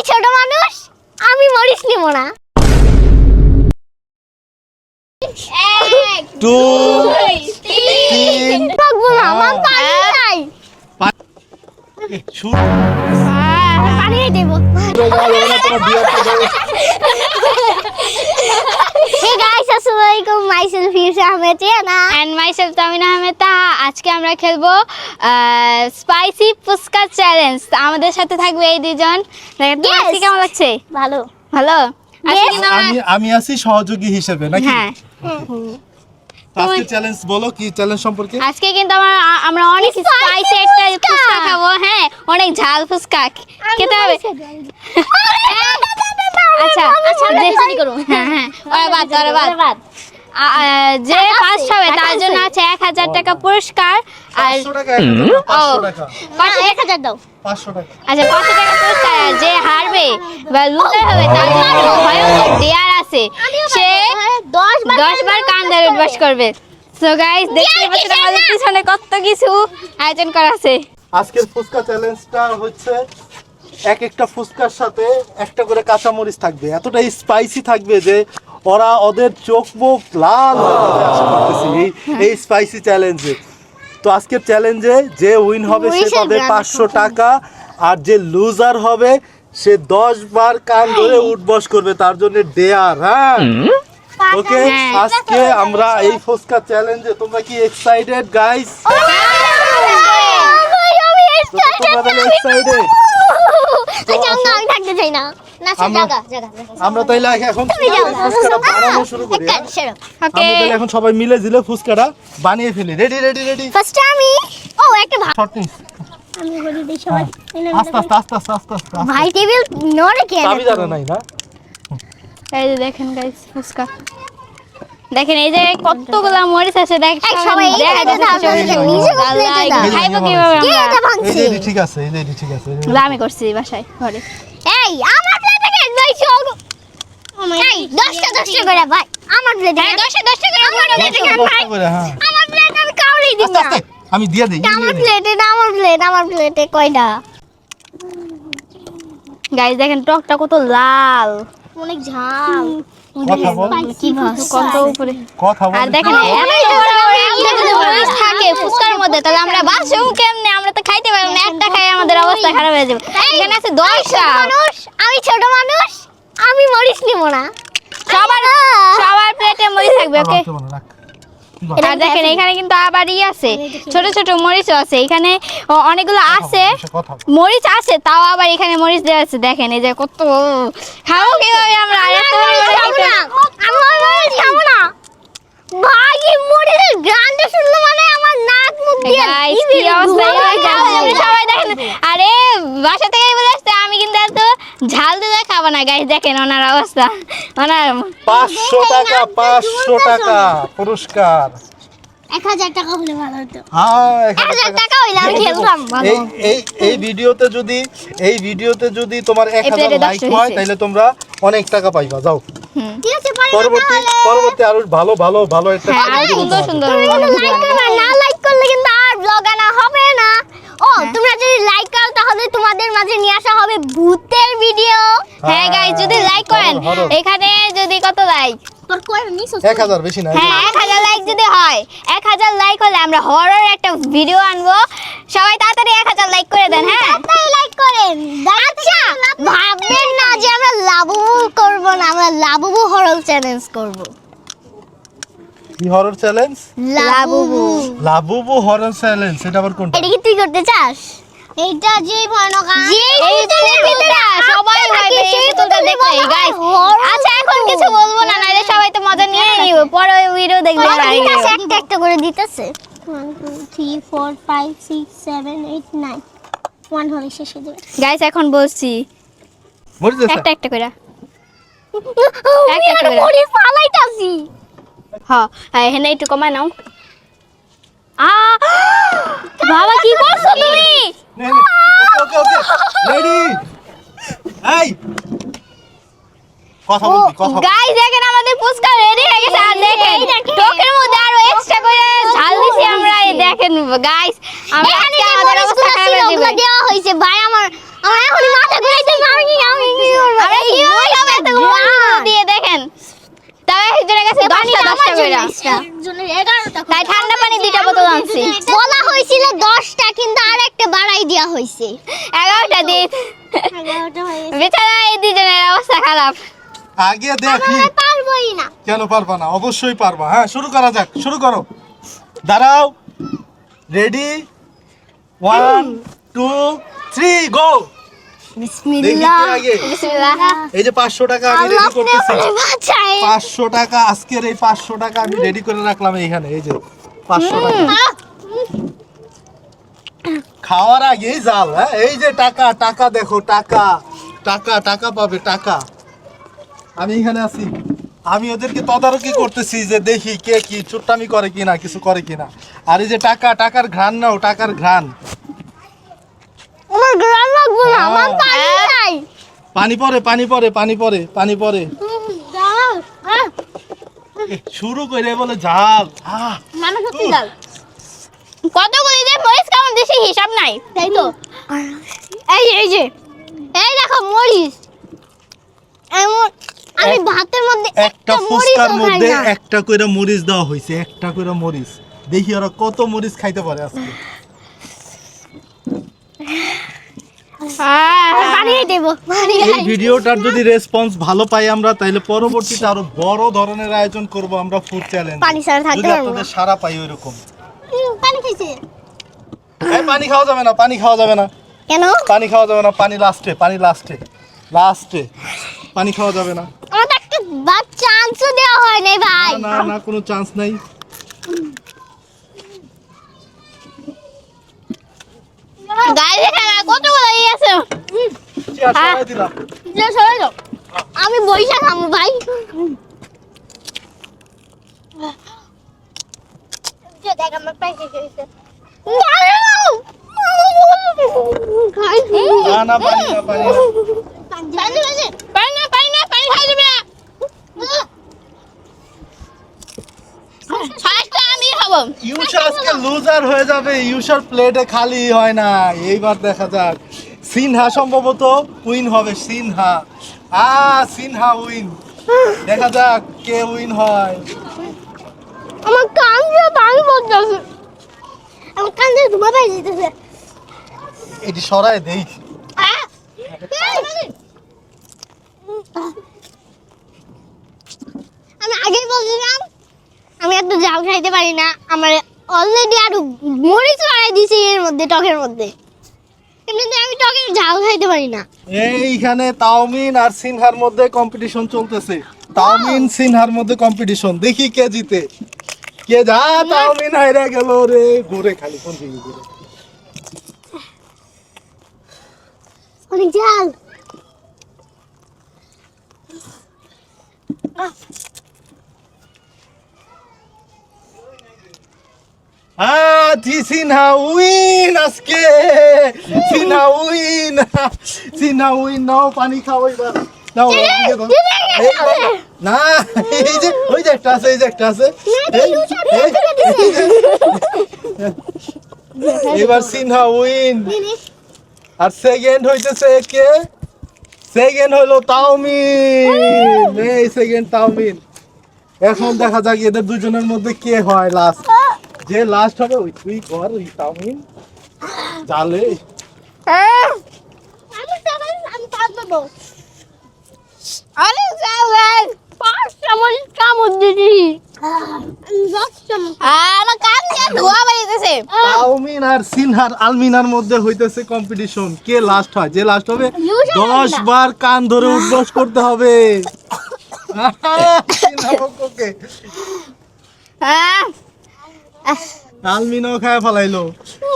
ছোট মানুষ, আমি মরিচ নিব না। 1 2 3 থাকবো না, আমার পানি নাই। পানি দেব। Hey guys, আসসালামু আলাইকুম, myself Yusha Ahmed Tiana and myself Tamina Ahmed Taha। আজকে আমরা খেলবো স্পাইসি ফুচকা চ্যালেঞ্জ। আমাদের সাথে থাকবে এই দুজন। আজকে কেমন লাগছে? ভালো। ভালো। আজকে কিন্তু আমি আছি সহযোগী হিসেবে নাকি? হ্যাঁ। আজকে চ্যালেঞ্জ বলো, কি চ্যালেঞ্জ সম্পর্কে? আজকে কিন্তু আমরা অনেক স্পাইসি একটা ফুচকা খাবো। হ্যাঁ, অনেক ঝাল ফুচকা খেতে হবে। আচ্ছা বেশি করুন। হ্যাঁ ওরা বাদ যে ফার্স্ট হবে তার জন্য আছে 1000 টাকা পুরস্কার। আর 500 টাকা 500 টাকা 1000 দাও। 500 টাকা। আচ্ছা 500 টাকা পুরস্কার। আর যে হারবে বা লুজার হবে তার জন্য ভয়ঙ্কর ডেয়ার আছে। সে 10 বার কান ধরে উঠবাস করবে। সো গাইস, দেখতে পাচ্ছেন আমাদের পিছনে কত কিছু আয়োজন করা আছে। আজকের ফুচকা চ্যালেঞ্জটা হচ্ছে এক একটা ফুচকার সাথে একটা করে কাঁচামরিচ থাকবে, এতটাই স্পাইসি থাকবে যে ওদের চোখ মুখ লাল হয়ে যাবে। আশা করতেছি এই স্পাইসি চ্যালেঞ্জে। তো আজকের চ্যালেঞ্জে যে উইন হবে সে পাবে 500 টাকা, আর যে লুজার হবে সে 10 বার কান ধরে উঠবস করবে, তার জন্য ডেয়ার। হ্যাঁ, ওকে। আজকে আমরা এই ফুচকা চ্যালেঞ্জে, তোমরা কি এক্সাইটেড গাইস? আমরা তাইলে এখন ফুচকাটা বানানো শুরু করি। আমরা তাইলে এখন সবাই মিলে দিলে ফুচকাটা বানিয়ে ফেলি। Ready ready ready. ফার্স্ট আমি শর্ট নিস। আমি বলি দেই সবাই। আস্তে আস্তে আস্তে আস্তে আস্তে আস্তে। ভাই টেবিল নড়ে কেন? চাবি জানা নাই না? এই যে দেখেন গাইস ফুচকা। দেখেন এই যে কতগুলা মরিচ আছে। দেখ সবাই এই সাইডে ধাপ নিজে প্লেটে দাও। খাইবো কিভাবে কে এটা আমরা? এই ভাঙছে? যে ঠিক আছে, এই যে ঠিক আছে। আমি করছি বাসায় ঘরে। এই আমার প্লেটে কেন দিছো? এই 10টা করে ভাই। আমার প্লেটে হ্যাঁ 10 টাকা আমার প্লেটে কেন ভাই? হ্যাঁ, আমার প্লেটে আমি কাউরেই দিই আস্তে না। আস্তে আমি দিয়ে দেই। আমার প্লেটে কয়টা? গাইস দেখেন টকটা কত লাল, অনেক ঝাল। কথা বল, কি ভাস? কত উপরে। কথা বল। আর দেখেন মরিচ থাকে ফুচকার মধ্যে, তাহলে আমরা বাসেও কেমনে? আমরা তো খাইতে পারবো না, একটা খাই আমাদের অবস্থা খারাপ হয়ে যাবে। এখানে আছে 10টা। আমি ছোট মানুষ, আমি মরিচ নিব না। সবার প্লেটে মরিচ থাকবে। ওকে। রাখ। আর দেখেন এখানে কিন্তু আবার আছে, ছোট ছোট মরিচও আছে। এখানে অনেকগুলো আছে, কথা মরিচ আছে, তাও আবার এখানে মরিচ দেওয়া আছে। দেখেন এই যে কত খাবো কিভাবে আমরা? আর এত বড় বড় খাবো না, আমি মরিচ খাবো না ভাই। এই মরিচের গন্ধ শুনলে মানে আমার নাক মুখ দিয়ে গাইস কি অবস্থা আমরা সবাই দেখেন। আরে বাসা থেকে বলে আসছে আমি কিন্তু এত ঝাল দিয়ে খাবো না। গাইস দেখেন ওনার অবস্থা, ওনার 500 টাকা 500 টাকা পুরস্কার। 1000 টাকা হলে ভালো হতো। হ্যাঁ, 1000 টাকা হইলে আমি খেলতাম ভালো। এই ভিডিওতে যদি তোমার 1000 লাইক হয় তাহলে তোমরা অনেক টাকা পাইবা। যাও ঠিক আছে, পরবর্তী আরো ভালো ভালো ভালো একটা হ্যাঁ সুন্দর সুন্দর লাইক করবে না, লাইক করলে কিন্তু আর ব্লগ আনা হবে না। তোমরা যদি লাইক করো তাহলে তোমাদের মাঝে নিয়ে আসা হবে ভূতের ভিডিও। হ্যাঁ গাইস যদি লাইক করেন, এখানে যদি কত লাইক? তোর কয় নিছো? 1000 বেশি না। হ্যাঁ 1000 লাইক যদি হয়, 1000 লাইক হলে আমরা হরর একটা ভিডিও আনবো। সবাই তাড়াতাড়ি 1000 লাইক করে দেন। হ্যাঁ তাই লাইক করেন। আচ্ছা, ভাববেন না যে আমরা লাবুবু করব না, আমরা লাবুবু হরর চ্যালেঞ্জ করব। কি horror challenge? Labubu. Labubu horror challenge, এটা আবার কোনটা? এটা কি তুই করতে চাস? এইটা যে ভয়ানক এই পুতুলটা সবাই ভয় পেয়ে এই পুতুলটা দেখলে গাইস। আচ্ছা এখন কিছু বলবো না, নাইলে সবাই তো মজা নিয়ে নিব। পরে ওই ভিডিও দেখবে। একটা একটা করে দিতেছে। 1 2 3 4 5 6 7 8 9 1 হলে শেষ হয়ে যাবে। গাইস এখন বলছি বুঝছিস? একটা একটা করে। আমি আর মরিচ ফালাইতাছি। হ্যাঁ এখানে একটু কমাই নাও। বাবা কি করছো তুমি? Okay ready. এই কথা বলবি, কথা বল। গাইস দেখেন আমাদের ফুচকা রেডি হয়ে গেছে। আর দেখেন টকের মধ্যে আরো এক্সট্রা করে ঝাল দিছি আমরা। এই দেখেন গাইস, আমরা আজকে আমাদের অবস্থা খারাপ হয়ে যাবে। দেওয়া হইছে ভাই। আমার এখনই মাথা ঘুরাইতেছে। আমি কইরা একজনের 11টা তাই ঠান্ডা পানি 2টা বোতল আনছি। বলা হয়েছিল 10টা, কিন্তু আরেকটা বাড়াই দেওয়া হয়েছে। 11টা দিন 11টা হয়ে গেছে। বেচারা এই দুজনের অবস্থা খারাপ। আগে দেখি আমরা পারবোই না। কেন পারবা না, অবশ্যই পারবা। হ্যাঁ শুরু করা যাক, শুরু করো। দাঁড়াও, রেডি, 1 2 3 গো। দেখি বিসমিল্লাহ। কে আগে। বিসমিল্লাহ। এই যে 500 টাকা আমি আল্লাহ রেডি করতেছি। আপনি বাঁচায়। 500 টাকা, আজকের এই 500 টাকা আমি রেডি করে রাখলাম এইখানে। এই যে 500 টাকা খাওয়ার আগেই জাল। হ্যাঁ এই যে টাকা, টাকা দেখো, টাকা টাকা টাকা পাবে টাকা। আমি এখানে আছি, আমি ওদেরকে তদারকি করতেছি যে দেখি কে কি চুট্টামি করে কিনা, কিছু করে কিনা। আর এই যে টাকা, টাকার ঘ্রাণ নাও, টাকার ঘ্রাণ। আমার গ্রাম লাগবে না, আমার পানি নাই। পানি পরে, পানি পরে, পানি পরে, পানি পরে। দাও। শুরু করে বলে জাল। মানুষ সত্যি দাও। কতগুলি যে মরিচ কেমন দিছি হিসাব নাই। তাই তো। এই যে এই দেখো মরিচ। আমি ভাতের মধ্যে একটা ফুচকার মধ্যে একটা কইরা মরিচ দেওয়া হয়েছে, একটা কইরা মরিচ। দেখি ওরা কত মরিচ খাইতে পারে আজকে। পানি দেব। এই ভিডিওটার যদি রেসপন্স ভালো পাই আমরা, তাহলে পরবর্তীতে আরো বড় ধরনের আয়োজন করব আমরা ফুড চ্যালেঞ্জ। পানি ছাড়া থাকতে যদি পারবো না। আপনাদের সারা পাই ওইরকম। পানি খাইছে এই পানি খাওয়া যাবে না, পানি খাওয়া যাবে না, কেন? পানি খাওয়া যাবে না, পানি লাস্টে, পানি লাস্টে, লাস্টে পানি খাওয়া যাবে না। আমার তো একটা চান্সও দেওয়া হয় নাই ভাই। না না, কোনো চান্স নাই। গায়ে দেখা না কতগুলো ই আছে। চেয়ার সরাই দিলাম। যে সরে যাও। আমি বইসা খামু ভাই। যে দেখ আমার প্রায় শেষ হয়েছে। না না, পানি না, পানি না। পানি খাই দিবি না। ফার্স্ট আমি খাবো। ইউসা আজকে লুজার হয়ে যাবে। ইউসার প্লেটে খালি হয় না। এইবার দেখা যাক, সিনহা সম্ভবত উইন হবে। সিনহা, সিনহা উইন। দেখা যাক কে উইন হয়। আমার কান দিয়ে পানি পড়তেছে। আমার কান দিয়ে ধোঁয়া বের হইতেছে। এটি সরায় দেই। আমি আগেই বলছিলাম আমি এত ঝাল খাইতে পারি না। আমার অলরেডি আরো মরিচ বাড়াই দিয়েছি এর মধ্যে, টকের মধ্যে। এমনিতে আমি টকের ঝাল খাইতে পারি না। এইখানে তাওমিন আর সিনহার মধ্যে কম্পিটিশন চলতেছে। তাওমিন সিনহার মধ্যে কম্পিটিশন, দেখি কে জিতে। কে যা, তাওমিন হাইরা গেল রে। ঘুরে খালি কোন দিকে ঘুরে। অনেক ঝাল। সিনহা উইন আজকে। Sinha win, Sinha win. নাও পানি খাও এবার। নাও এদিকে দাও। এইবার না, এই যে ওই যে একটা আছে, এই যে একটা আছে। এবার সিনহা উইন। আর সেকেন্ড হইতেছে কে? সেকেন্ড হলো তাওমিন। এই সেকেন্ড তাওমিন। এখন দেখা যাক এদের দুজনের মধ্যে কে হয় লাস্ট। যে লাস্ট হবে ওই তুই কর, ওই তাওমিন জালে। আমি পারবো। আরে যাবেন 5 চামচ কামড় দিদি। আমি 10 চামচ। আমার কান দিয়ে ধোয়া বেরিয়েছে। তাওমিন আর সিনহার আলমিনার মধ্যে হইতেছে কম্পিটিশন, কে লাস্ট হয়। যে লাস্ট হবে ইউসা 10 বার কান ধরে উঠবস করতে হবে। সিনহা ওকে। আলমিনাও খায় ফেলাইলো।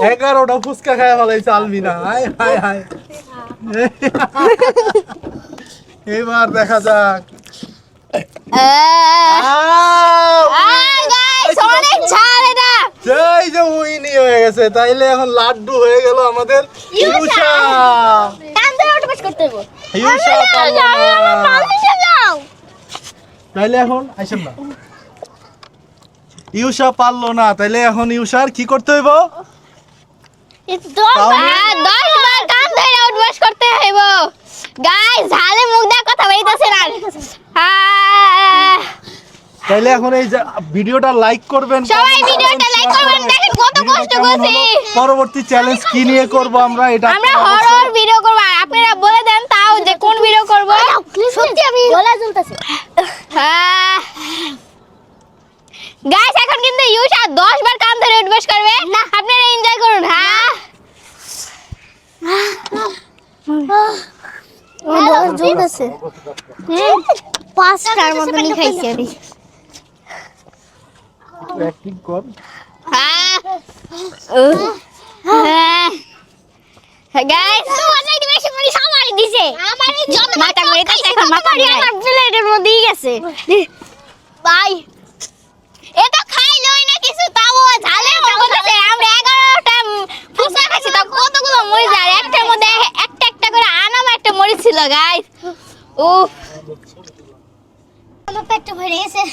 11টা ফুচকা খায় ফেলাইছে আলমিনা। হায় হায় হায়। এবার দেখা যাক। গাইস অনেক ঝাল এটা। এই যে উইনি হয়ে গেছে, তাইলে এখন লাড্ডু হয়ে গেল আমাদের ইউসা। কান ধরে উঠবাস করতে হবে। ইউসা পারলো না। পানি দাও। তাইলে এখন আইসেন না, ইউসা পারলো না। তাইলে এখন ইউসার কি করতে হইব? হ্যাঁ 10 বার কান ধরে উঠবাস করতে হইব। গাইস ঝালে মুখ দিয়ে কথা বেরিতেছে না। তাইলে এখন এই যে ভিডিওটা লাইক করবেন, সবাই ভিডিওটা লাইক করবেন, দেখেন কত কষ্ট করছি। পরবর্তী চ্যালেঞ্জ কি নিয়ে করব আমরা এটা আমরা হরর ভিডিও করব, আর আপনারা বলে দেন তাও যে কোন ভিডিও করব। সত্যি আমি গলা জ্বলতেছে। গাইস এখন কিন্তু ইউসা 10 বার কান ধরে উঠবস করবে, আপনারা এনজয় করুন। হ্যাঁ গলা জ্বলতেছে। 5টার মতনই খাইছি আমি। অ্যাক্টিং কর। গাইস তো অনেক বেশি করে সামারি দিছে। আমারে যত মাথা ঘুরে যাচ্ছে, এখন মাথা ঘুরে। আমার প্লেটের মধ্যেই গেছে। ভাই এটা খাইলই না কিছু, তাও ঝালের বলতেছে। আমরা 11টা ফুচকা খাইছি, তাও কতগুলো মরিচ, আর একটার মধ্যে একটা করে আনাম একটা মরিচ ছিল গাইস। উফ, আমার পেটটা ভরে গেছে।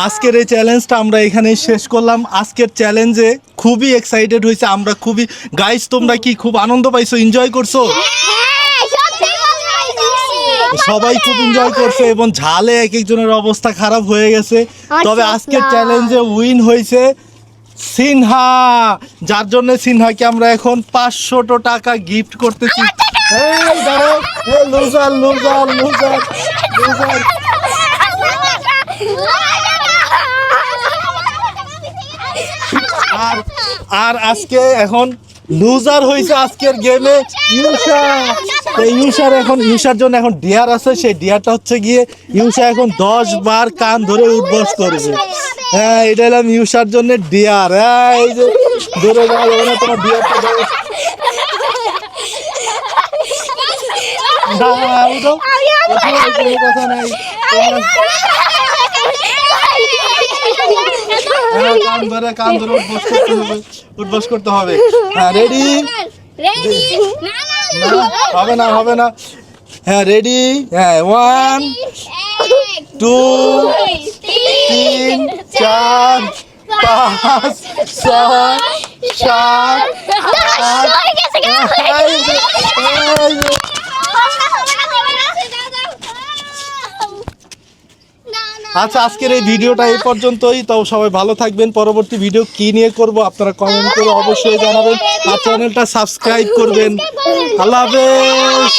আজকের এই চ্যালেঞ্জটা আমরা এখানেই শেষ করলাম। আজকের চ্যালেঞ্জে খুবই এক্সাইটেড হয়েছে আমরা, খুবই। গাইস তোমরা কি খুব আনন্দ পাইছো, এনজয় করছো? হ্যাঁ সত্যি বলছি। সবাই খুব এনজয় করছে এবং ঝালে এক একজনের অবস্থা খারাপ হয়ে গেছে। তবে আজকের চ্যালেঞ্জে উইন হয়েছে সিনহা, যার জন্য সিনহাকে আমরা এখন 500 টাকা গিফট করতেছি। এই দাঁড়াও, এই লুজার লুজার লুজার লুজার। আর আজকে এখন লুজার হয়েছে আজকের গেমে ইউসা। ইউসার জন্য এখন ডিয়ার আছে, সেই ডিয়ারটা হচ্ছে গিয়ে ইউসা এখন 10 বার কান ধরে উঠবস করবে। হ্যাঁ এটা হলাম ইউসার জন্য ডিয়ার। হ্যাঁ এই যে ধরে গেল না তোমার ডিয়ারটা ধরে। না, উঠো। কোনো কথা নাই। কান ধরে উঠবস করতে হবে। হ্যাঁ রেডি? রেডি? না হবে না। হ্যাঁ রেডি? হ্যাঁ 1 2 3 4 5 6 7 আচ্ছা আজকের এই ভিডিওটা এই পর্যন্তই। তো সবাই ভালো থাকবেন। পরবর্তী ভিডিও কি নিয়ে করব আপনারা কমেন্ট করে অবশ্যই জানাবেন, আর চ্যানেলটা সাবস্ক্রাইব করবেন। আল্লাহ হাফেজ।